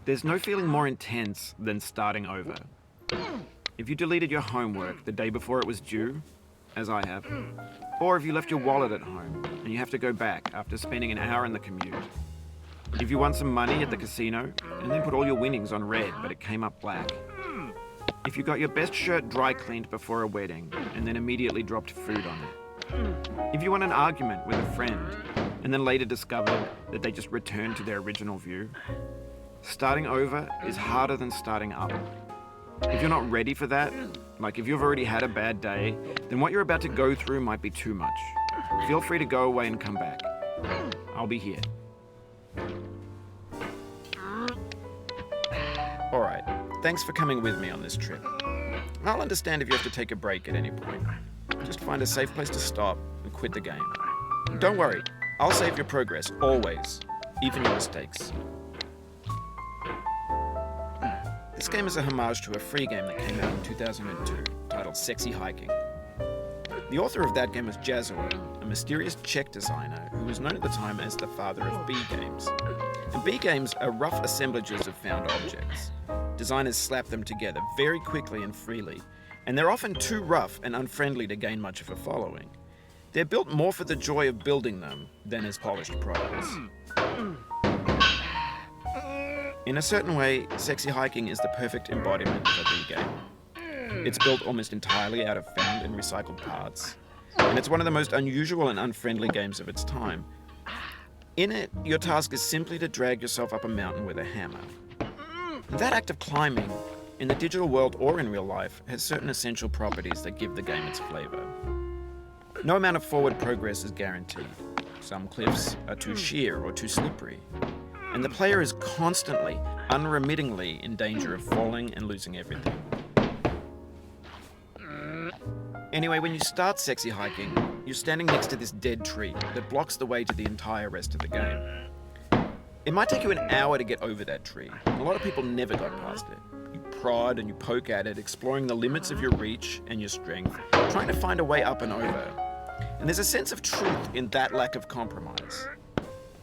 There's no feeling more intense than starting over. If you deleted your homework the day before it was due, as I have, or if you left your wallet at home and you have to go back after spending an hour in the commute. If you won some money at the casino and then put all your winnings on red but it came up black. If you got your best shirt dry cleaned before a wedding and then immediately dropped food on it. If you won an argument with a friend and then later discovered that they just returned to their original view. Starting over is harder than starting up. If you're not ready for that, like if you've already had a bad day, then what you're about to go through might be too much. Feel free to go away and come back. I'll be here. Alright, thanks for coming with me on this trip. I'll understand if you have to take a break at any point. Just find a safe place to stop and quit the game. Don't worry, I'll save your progress, always, even your mistakes. This game is a homage to a free game that came out in 2002, titled Sexy Hiking. The author of that game was Jazuo, a mysterious Czech designer who was known at the time as the father of B games. And B games are rough assemblages of found objects. Designers slap them together very quickly and freely, and they're often too rough and unfriendly to gain much of a following. They're built more for the joy of building them than as polished products. In a certain way, Sexy Hiking is the perfect embodiment of a B game. It's built almost entirely out of found and recycled parts, and it's one of the most unusual and unfriendly games of its time. In it, your task is simply to drag yourself up a mountain with a hammer. And that act of climbing, in the digital world or in real life, has certain essential properties that give the game its flavor. No amount of forward progress is guaranteed. Some cliffs are too sheer or too slippery. And the player is constantly, unremittingly in danger of falling and losing everything. Anyway, when you start Sexy Hiking, you're standing next to this dead tree that blocks the way to the entire rest of the game. It might take you an hour to get over that tree, and a lot of people never got past it. You prod and you poke at it, exploring the limits of your reach and your strength, trying to find a way up and over. And there's a sense of truth in that lack of compromise.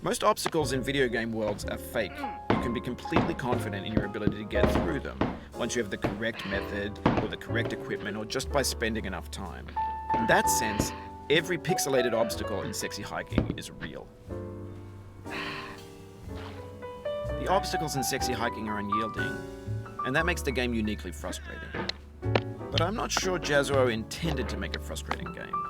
Most obstacles in video game worlds are fake. You can be completely confident in your ability to get through them once you have the correct method or the correct equipment or just by spending enough time. In that sense, every pixelated obstacle in Sexy Hiking is real. The obstacles in Sexy Hiking are unyielding, and that makes the game uniquely frustrating. But I'm not sure Jazuo intended to make a frustrating game.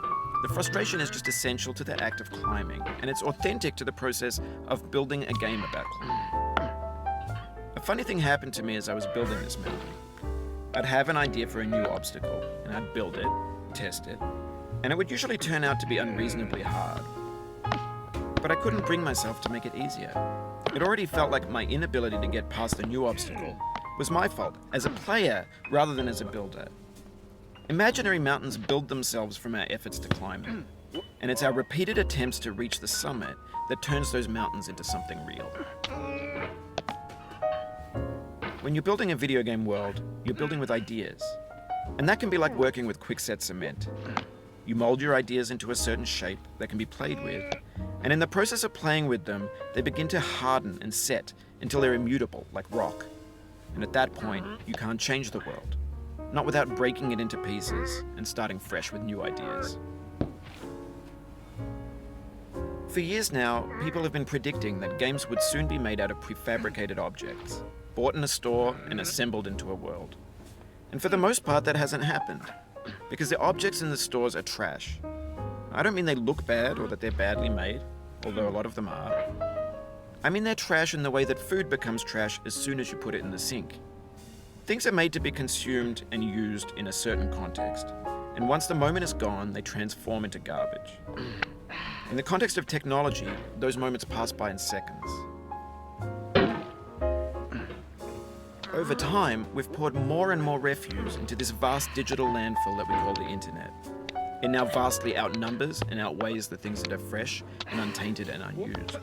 The frustration is just essential to the act of climbing, and it's authentic to the process of building a game about climbing. A funny thing happened to me as I was building this mountain. I'd have an idea for a new obstacle, and I'd build it, test it, and it would usually turn out to be unreasonably hard. But I couldn't bring myself to make it easier. It already felt like my inability to get past a new obstacle was my fault, as a player rather than as a builder. Imaginary mountains build themselves from our efforts to climb them, and it's our repeated attempts to reach the summit that turns those mountains into something real. When you're building a video game world, you're building with ideas, and that can be like working with quickset cement. You mold your ideas into a certain shape that can be played with, and in the process of playing with them, they begin to harden and set until they're immutable, like rock. And at that point, you can't change the world. Not without breaking it into pieces and starting fresh with new ideas. For years now, people have been predicting that games would soon be made out of prefabricated objects, bought in a store and assembled into a world. And for the most part, that hasn't happened, because the objects in the stores are trash. I don't mean they look bad or that they're badly made, although a lot of them are. I mean they're trash in the way that food becomes trash as soon as you put it in the sink. Things are made to be consumed and used in a certain context, and once the moment is gone, they transform into garbage. In the context of technology, those moments pass by in seconds. Over time, we've poured more and more refuse into this vast digital landfill that we call the internet. It now vastly outnumbers and outweighs the things that are fresh and untainted and unused.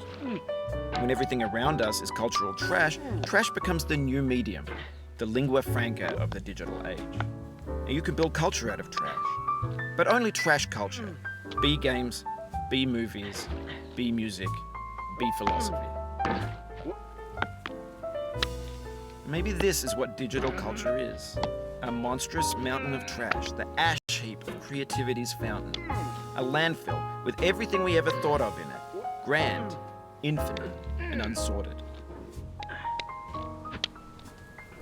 When everything around us is cultural trash, trash becomes the new medium, the lingua franca of the digital age. And you can build culture out of trash, but only trash culture. B games, B movies, B music, B philosophy. Maybe this is what digital culture is. A monstrous mountain of trash, the ash heap of creativity's fountain. A landfill with everything we ever thought of in it. Grand, infinite, and unsorted.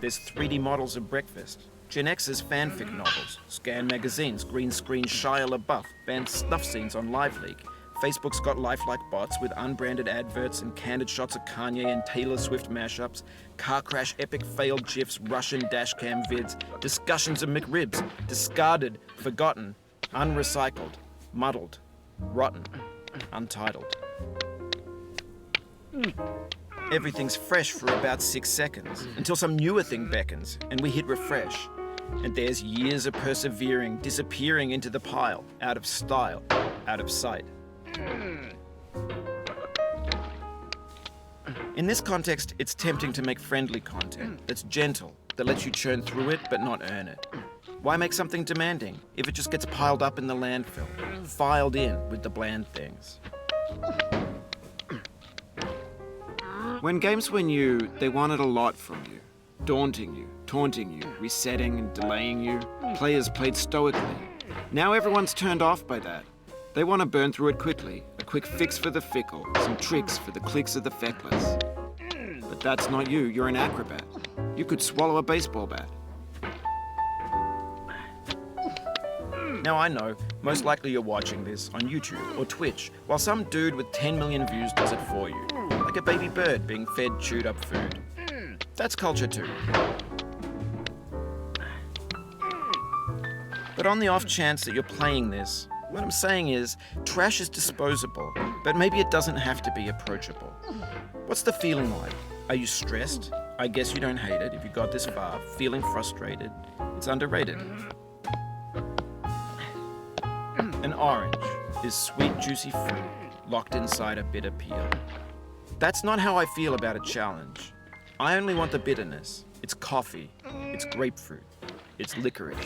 There's 3D models of breakfast, Gen X's fanfic novels, scan magazines, green screen Shia LaBeouf, banned snuff scenes on LiveLeak. Facebook's got lifelike bots with unbranded adverts and candid shots of Kanye and Taylor Swift mashups, car crash epic failed GIFs, Russian dashcam vids, discussions of McRibs, discarded, forgotten, unrecycled, muddled, rotten, untitled. Everything's fresh for about 6 seconds, until some newer thing beckons, and we hit refresh. And there's years of persevering, disappearing into the pile, out of style, out of sight. In this context, it's tempting to make friendly content that's gentle, that lets you churn through it but not earn it. Why make something demanding if it just gets piled up in the landfill, filed in with the bland things? When games were new, they wanted a lot from you. Daunting you, taunting you, resetting and delaying you. Players played stoically. Now everyone's turned off by that. They want to burn through it quickly. A quick fix for the fickle. Some tricks for the clicks of the feckless. But that's not you. You're an acrobat. You could swallow a baseball bat. Now I know, most likely you're watching this on YouTube or Twitch, while some dude with 10 million views does it for you. Like a baby bird being fed chewed up food. That's culture too. But on the off chance that you're playing this, what I'm saying is, trash is disposable, but maybe it doesn't have to be approachable. What's the feeling like? Are you stressed? I guess you don't hate it if you got this far. Feeling frustrated? It's underrated. An orange is sweet, juicy fruit locked inside a bitter peel. That's not how I feel about a challenge. I only want the bitterness. It's coffee. It's grapefruit. It's licorice.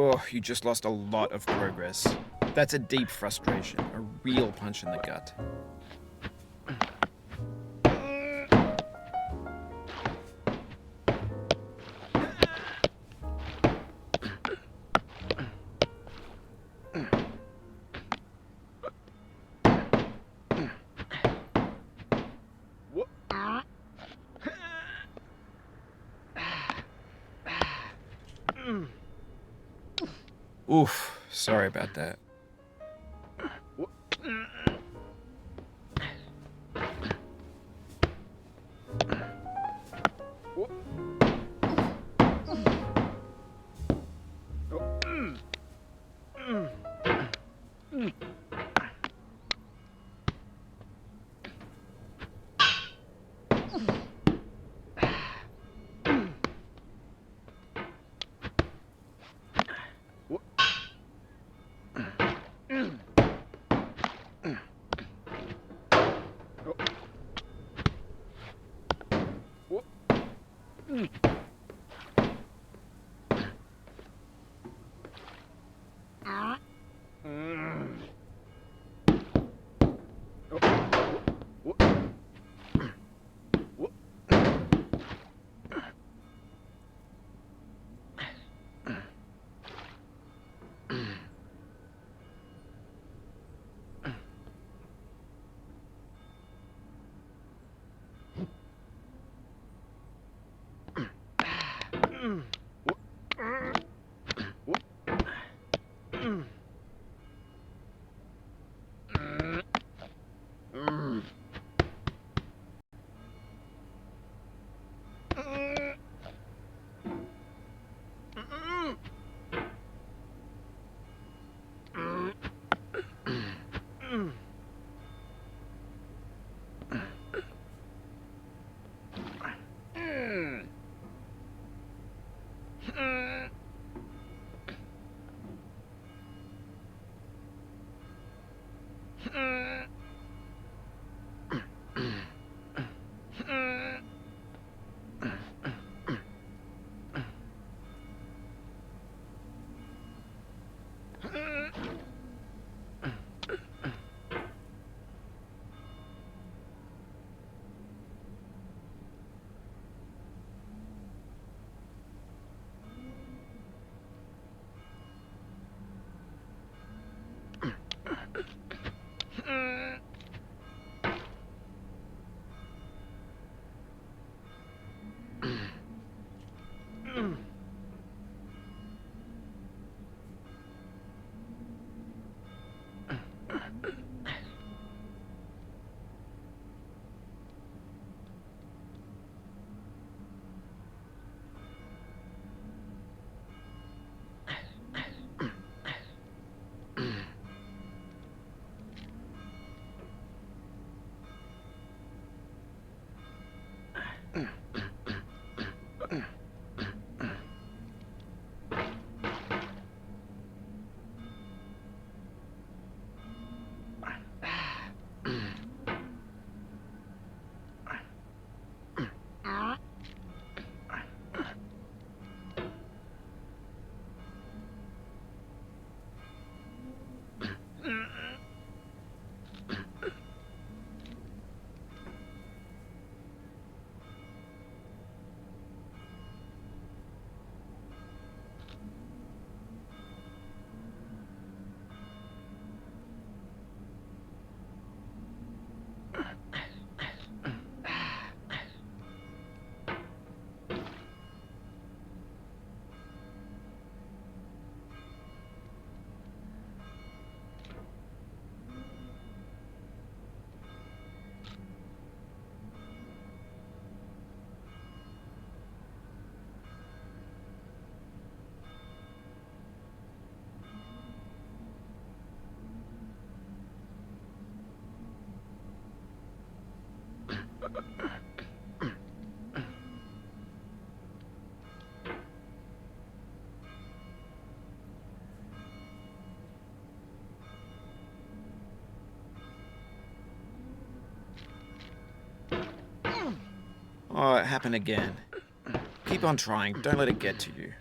Oh, you just lost a lot of progress. That's a deep frustration, a real punch in the gut. Oof, sorry about that. Oh, it happened again. Keep on trying. Don't let it get to you.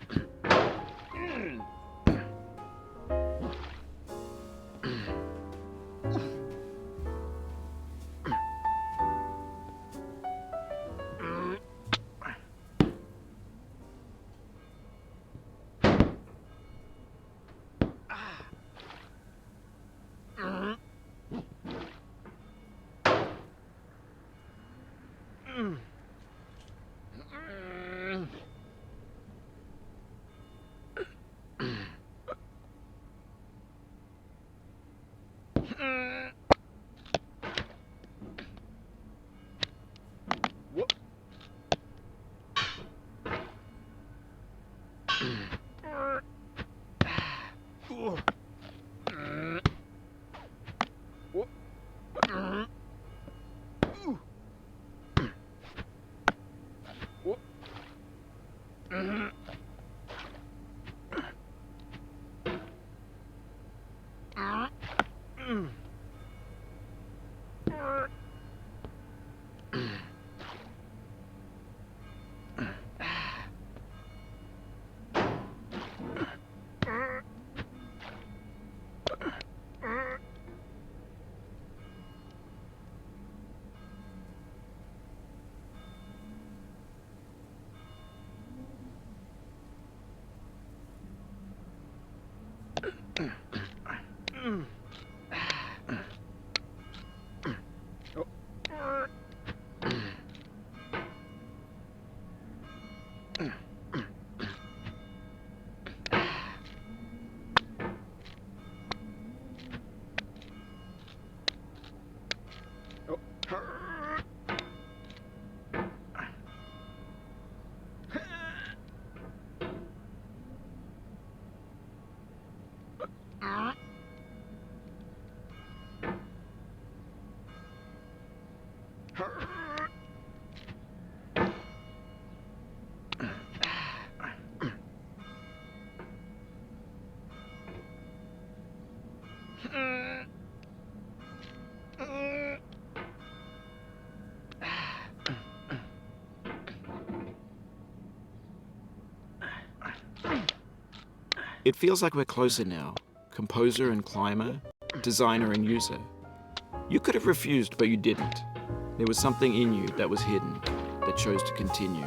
It feels like we're closer now, composer and climber, designer and user. You could have refused, but you didn't. There was something in you that was hidden, that chose to continue.